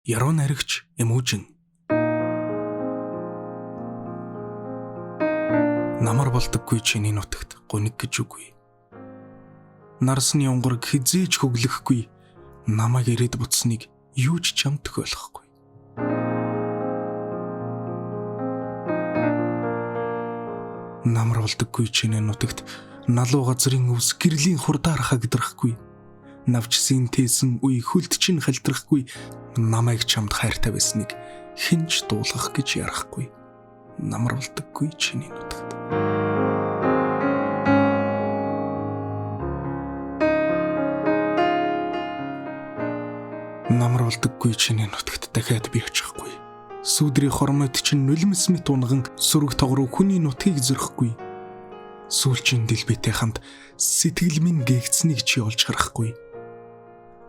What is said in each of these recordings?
Яруу найрагч Эможин. Намар болдоггүй чиний нутагт гуниг гэж үгүй. Нарсны онгор хизээж хөглөхгүй намайг ирээд буцсныг юу ч чам тохиолохгүй. Намар болдоггүй чиний нутагт налуу газрын өвс гэрлийн хурдаар хагдрахгүй. Навчсын тээсэн үе хөлд чин халтрахгүй намайг чамд хайртай байсныг хинч дуулгах гэж ярахгүй. Намар болдоггүй чиний нутагт. Намар болдоггүй чиний нутагт дахиад би очихгүй. Сүүдрийн хормойд чинь нулимс мэт унган сүрэг тогроо хүний нутгийг зөрөхгүй. Сүүлчийн дэлбэтэй хамт сэтгэл минь гээгцнийг чи олж харахгүй.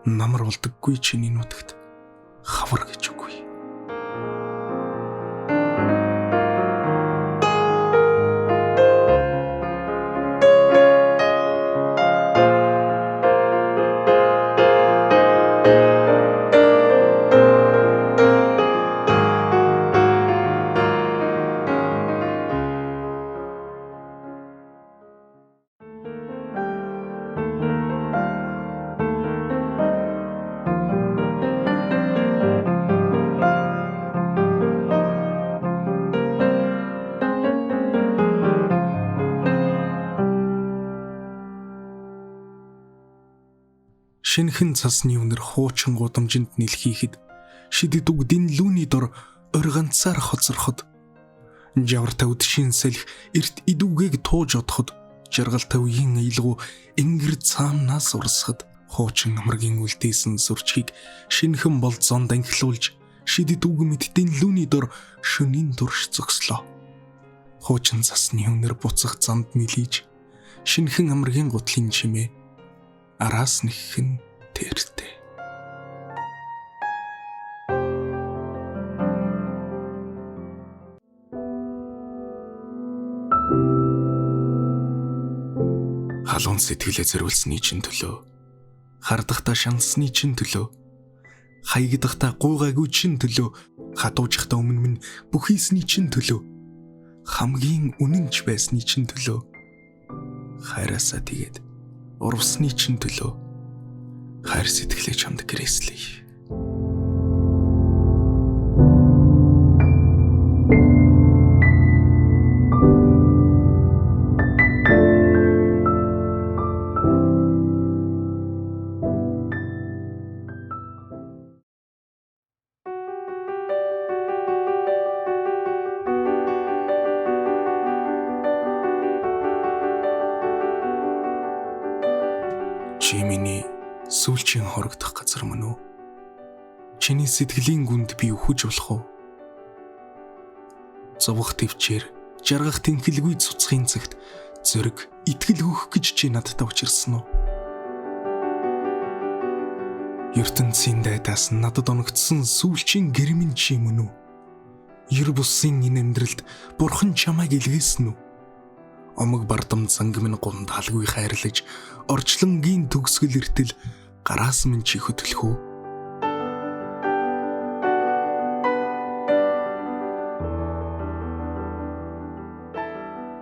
Намар болдоггүй чиний нутагт хавар гэж үгүй. Шинхэн цасны үнэр хуучин гудамжинд нэлхийхэд шидэд үгдийн лүүний дор органцаар хоцорход жавартай үдшийн салхи эрт идүүгээг тууж одоход жаргалтай үеийн аялгуу ингэр цаамнаас урсгад хуучин амргийн үлдээсэн сүрчгийг шинхэн болцоонд анхлуулж шидэд үг мэдтийн лүүний дор шөнийн турш зогслоо. Хуучин цасны үнэр буцах занд нэлийж шинхэн амргийн гутлын чимээ араас нэгхэн тэртэй. Халуун сэтгэлээ зориулсны чин төлөө, хардахдаа шансны чин төлөө, хаягдахдаа гуйгаагүй чин төлөө, хатуужхдаа өмнө минь бүхийсний чин төлөө, хамгийн үнэнч байсны чин төлөө, хайраасаа тэгээд урвсны чин төлөө хайр сэтгэлээ чамд гэрээслэе. Чи миний сүүлчийн хорогдох газар мөн үү? Чиний сэтгэлийн гүнд би өхөж болох уу? Зовох төвчээр, жаргах тэнхэлгүй цуцхийн цагт зөрөг итгэл өгөх гэж чи надтай учирсан уу? ертөнцийн дайдаас надад оногдсон сүүлчийн гэрмэн чи мөн үү? Ер бусын энэ амьдралд бурхан чамайг илгээсэн үү? Омог бардам занг минь гунд халгүй хайрлаж орчлонгийн төгсгөл эртэл гараас минь чи хөтлөх үү?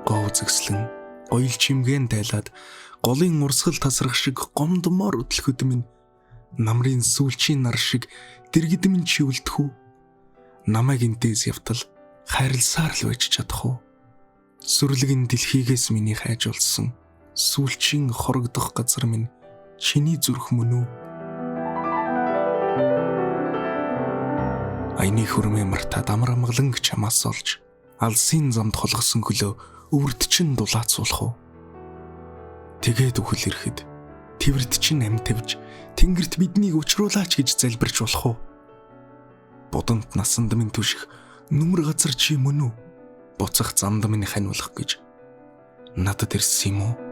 Гоо зэгслэн ойл чимгээн тайлаад голын урсгал тасрах шиг гомдмоор өтлөхөд минь намрын сүүлчийн нар шиг дэргэд минь чи үлдэх үү? Намайг энтэйс явтал хайрласаар л байж чадах уу? Сүрлэгэн дэлхийгээс миний хайжулсан сүүлчийн хорогдох газар минь чиний зүрх мөн үү? Айны хөрмөө мартаад амар амгалан чамаас олж алсын замд холгосон хөлөө өвөрд чин дулаацуулах уу? Тэгээд үхэл ирэхэд твэрд чин амь тавьж тэнгэрт биднийг учруулаач гэж залбирч болох уу? Буданд насанд минь түших нүмер газар чи мөн үү? Буцах замд минь ханиулах гэж надад ирсэн юм уу?